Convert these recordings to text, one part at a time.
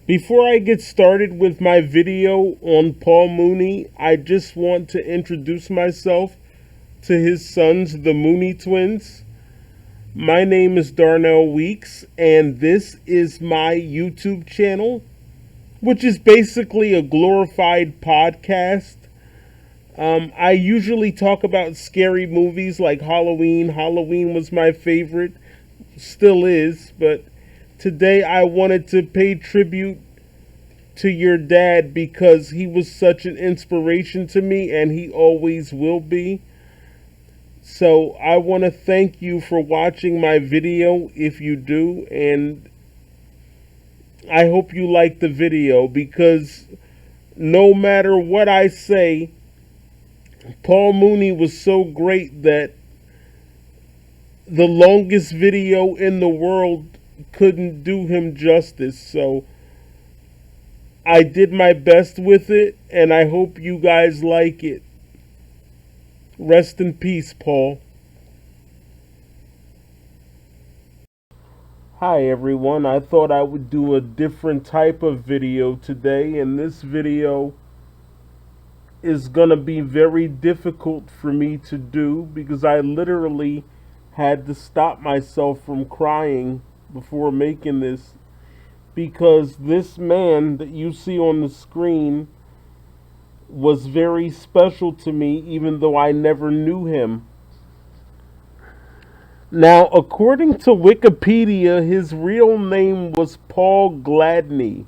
Before I get started with my video on Paul Mooney, I just want to introduce myself to his sons, the Mooney twins. My name is Darnell Weeks, and this is my YouTube channel, which is basically a glorified podcast. I usually talk about scary movies like Halloween. Halloween was my favorite, still is, but today I wanted to pay tribute to your dad because he was such an inspiration to me and he always will be. So I want to thank you for watching my video if you do, and I hope you like the video because no matter what I say, Paul Mooney was so great that the longest video in the world couldn't do him justice. So I did my best with it, and I hope you guys like it. Rest in peace, Paul. Hi everyone, I thought I would do a different type of video today, and this video is gonna be very difficult for me to do because I literally had to stop myself from crying before making this, because this man that you see on the screen was very special to me even though I never knew him. Now, according to Wikipedia, his real name was Paul Gladney.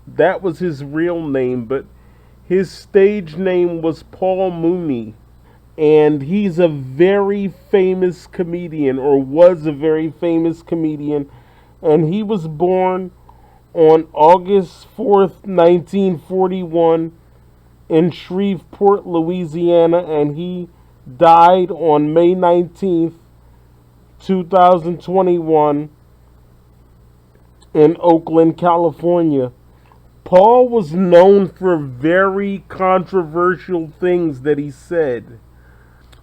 That was his real name, but his stage name was Paul Mooney, and he's a very famous comedian, or was a very famous comedian, and he was born on August 4th, 1941 in Shreveport, Louisiana, and he died on May 19th, 2021 in Oakland, California. Paul was known for very controversial things that he said.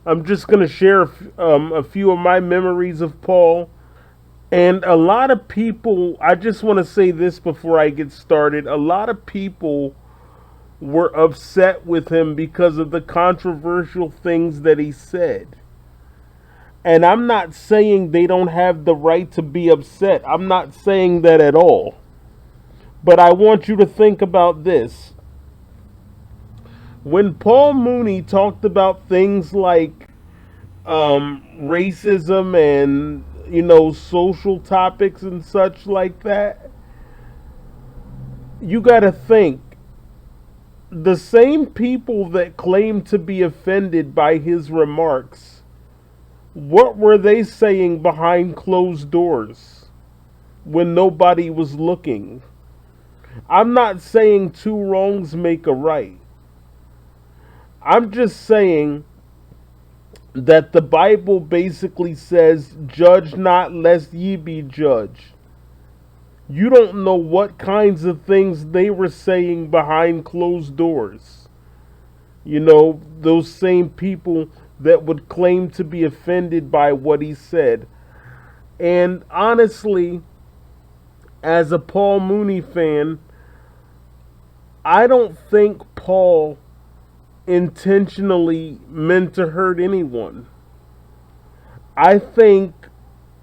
I'm just going to share a few of my memories of Paul. And a lot of people, I just want to say this before I get started, a lot of people were upset with him because of the controversial things that he said. And I'm not saying they don't have the right to be upset. I'm not saying that at all. But I want you to think about this. When Paul Mooney talked about things like racism and, social topics and such like that, you got to think, the same people that claim to be offended by his remarks, what were they saying behind closed doors when nobody was looking? I'm not saying two wrongs make a right. I'm just saying that the Bible basically says, judge not lest ye be judged. You don't know what kinds of things they were saying behind closed doors. Those same people that would claim to be offended by what he said. And honestly, as a Paul Mooney fan, I don't think Paul intentionally meant to hurt anyone. I think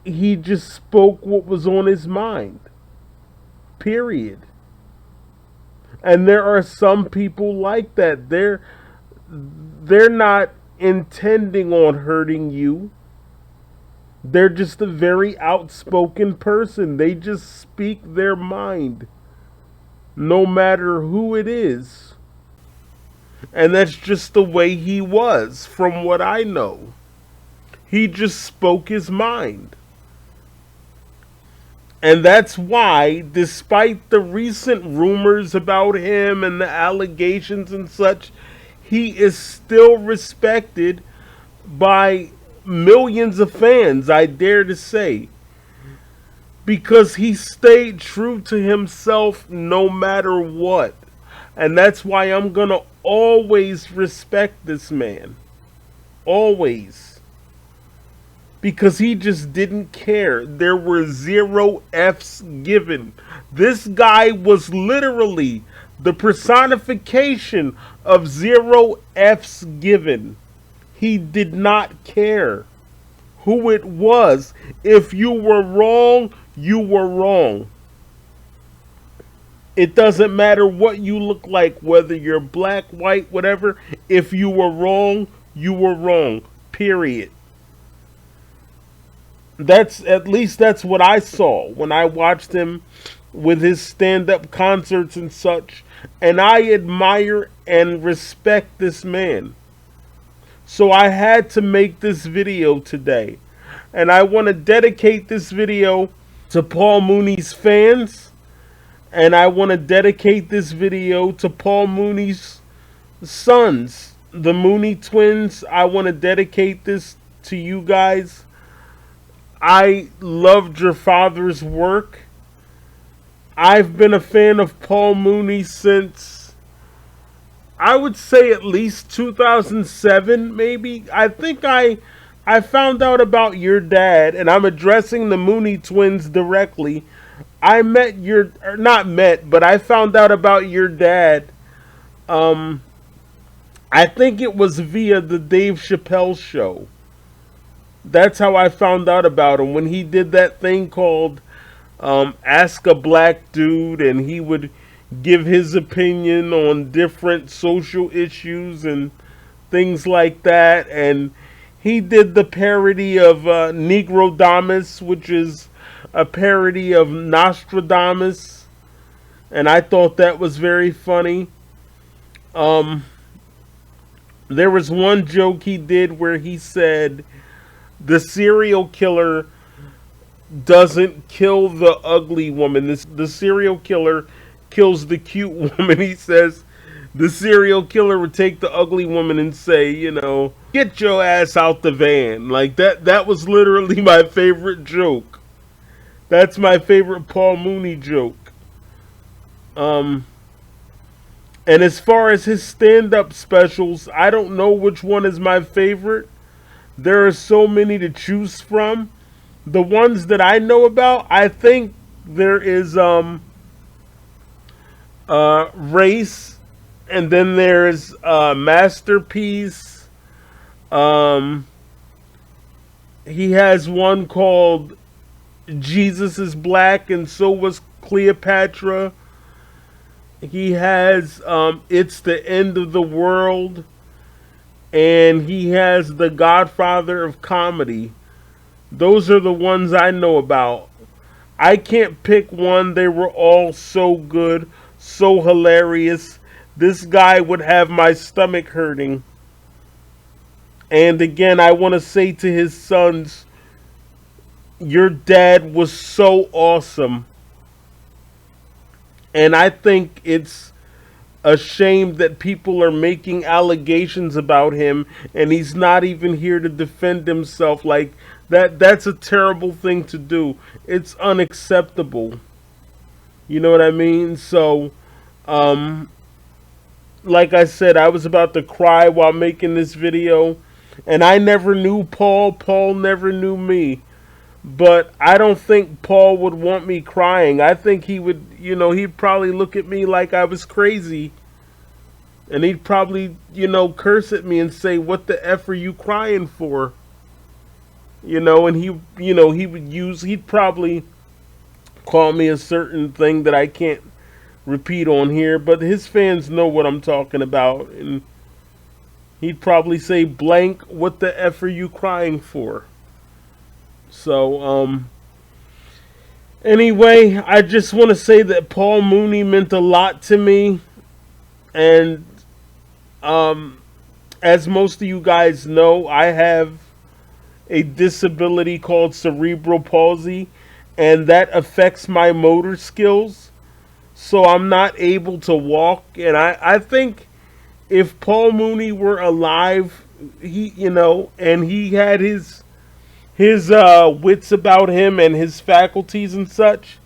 he just spoke what was on his mind. Period. And there are some people like that. They're not intending on hurting you. They're just a very outspoken person. They just speak their mind, no matter who it is. And that's just the way he was, from what I know. He just spoke his mind. And that's why, despite the recent rumors about him and the allegations and such, he is still respected by millions of fans, I dare to say. Because he stayed true to himself no matter what. And that's why I'm going to always respect this man. Always. because he just didn't care. There were zero F's given. This guy was literally the personification of zero F's given. He did not care who it was. If you were wrong, you were wrong. It doesn't matter what you look like, whether you're black, white, whatever. If you were wrong, you were wrong. Period. At least that's what I saw when I watched him with his stand-up concerts and such. And I admire and respect this man. So I had to make this video today. And I want to dedicate this video to Paul Mooney's fans. And I want to dedicate this video to Paul Mooney's sons, the Mooney twins. I want to dedicate this to you guys. I loved your father's work. I've been a fan of Paul Mooney since, I would say, at least 2007, maybe. I think I found out about your dad, and I'm addressing the Mooney twins directly. I met not met, but I found out about your dad. I think it was via the Dave Chappelle show. That's how I found out about him, when he did that thing called Ask a Black Dude, and he would give his opinion on different social issues and things like that. And he did the parody of Negrodamus, which is a parody of Nostradamus, and I thought that was very funny. There was one joke he did where he said the serial killer doesn't kill the ugly woman. The serial killer kills the cute woman. He says the serial killer would take the ugly woman and say, get your ass out the van. Like that was literally my favorite joke. That's my favorite Paul Mooney joke. And as far as his stand-up specials, I don't know which one is my favorite. There are so many to choose from. The ones that I know about, I think there is Race, and then there's Masterpiece. He has one called Jesus is Black and So Was Cleopatra. He has It's the End of the World. And he has The Godfather of Comedy. Those are the ones I know about. I can't pick one. They were all so good, so hilarious. This guy would have my stomach hurting. And again, I want to say to his sons, your dad was so awesome. And I think it's a shame that people are making allegations about him and he's not even here to defend himself. Like that's a terrible thing to do. It's unacceptable. You know what I mean? So like I said, I was about to cry while making this video, and I never knew Paul. Paul never knew me. But I don't think Paul would want me crying. I think he would, he'd probably look at me like I was crazy. And he'd probably, curse at me and say, what the F are you crying for? And he'd probably call me a certain thing that I can't repeat on here. But his fans know what I'm talking about. And he'd probably say, blank, what the F are you crying for? So, anyway, I just want to say that Paul Mooney meant a lot to me. And, as most of you guys know, I have a disability called cerebral palsy, and that affects my motor skills. So I'm not able to walk. And I think if Paul Mooney were alive, and he had his wits about him and his faculties and such,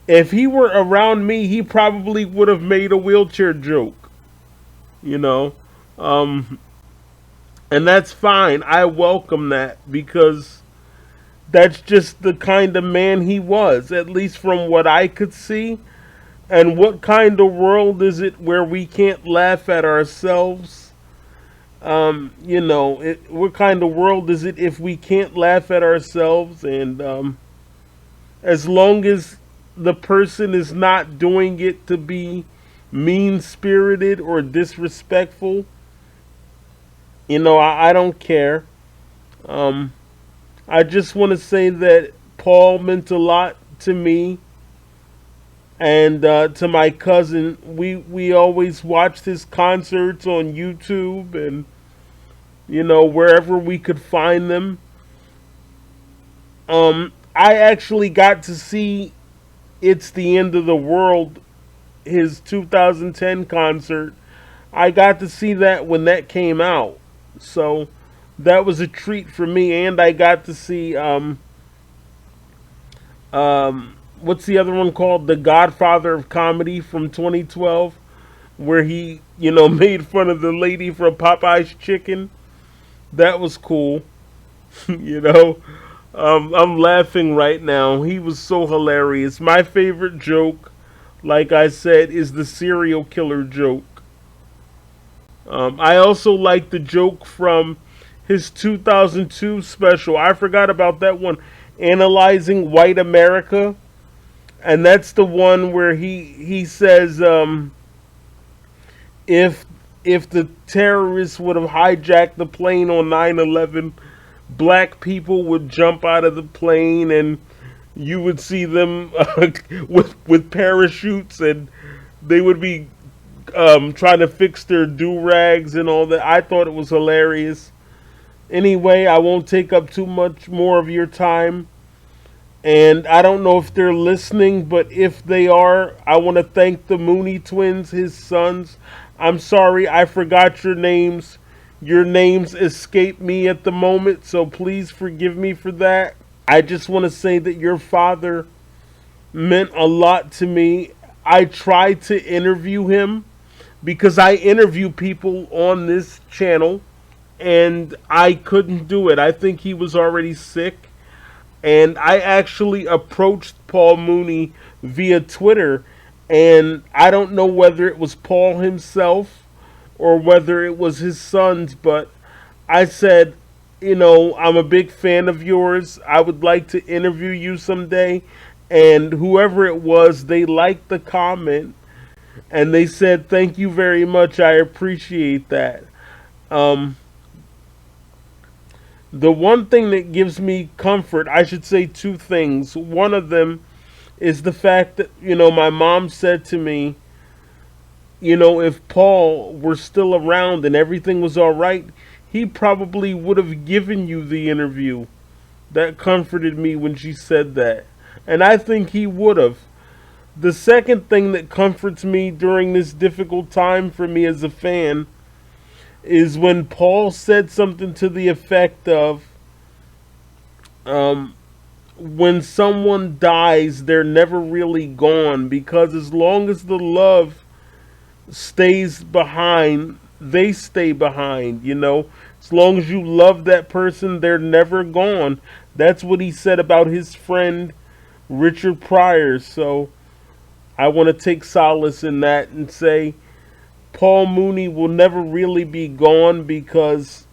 if he were around me, he probably would have made a wheelchair joke. And that's fine. I welcome that because that's just the kind of man he was, at least from what I could see. And what kind of world is it where we can't laugh at ourselves? What kind of world is it if we can't laugh at ourselves? And as long as the person is not doing it to be mean spirited or disrespectful, I don't care. Um, I just want to say that Paul meant a lot to me and to my cousin. We always watched his concerts on YouTube and wherever we could find them. I actually got to see "It's the End of the World," his 2010 concert. I got to see that when that came out, so that was a treat for me. And I got to see what's the other one called? The Godfather of Comedy from 2012, where he made fun of the lady from Popeye's Chicken. That was cool. you know, I'm laughing right now. He was so hilarious. My favorite joke, like I said, is the serial killer joke. I also like the joke from his 2002 special. I forgot about that one, analyzing white America, and that's the one where he says, if the terrorists would have hijacked the plane on 9/11, black people would jump out of the plane and you would see them with parachutes, and they would be trying to fix their do-rags and all that. I thought it was hilarious. Anyway, I won't take up too much more of your time. And I don't know if they're listening, but if they are, I want to thank the Mooney twins, his sons. I'm sorry, I forgot your names. Your names escape me at the moment, so please forgive me for that. I just want to say that your father meant a lot to me. I tried to interview him because I interview people on this channel and I couldn't do it. I think he was already sick. And I actually approached Paul Mooney via Twitter, and I don't know whether it was Paul himself or whether it was his sons, but I said, I'm a big fan of yours. I would like to interview you someday. And whoever it was, they liked the comment and they said, thank you very much. I appreciate that. Um, the one thing that gives me comfort, I should say two things. One of them is the fact that, my mom said to me, if Paul were still around and everything was all right, he probably would have given you the interview. That comforted me when she said that. And I think he would have. The second thing that comforts me during this difficult time for me as a fan is when Paul said something to the effect of, when someone dies, they're never really gone, because as long as the love stays behind, they stay behind, As long as you love that person, they're never gone. That's what he said about his friend Richard Pryor. So I want to take solace in that and say Paul Mooney will never really be gone, because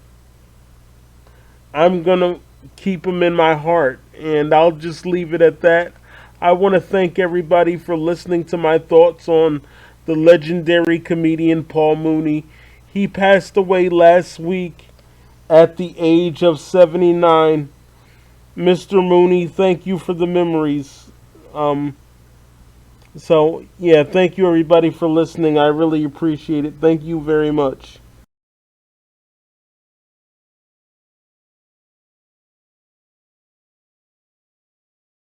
I'm going to keep him in my heart. And I'll just leave it at that. I want to thank everybody for listening to my thoughts on the legendary comedian Paul Mooney. He passed away last week at the age of 79. Mr. Mooney, thank you for the memories. Thank you everybody for listening. I really appreciate it. Thank you very much.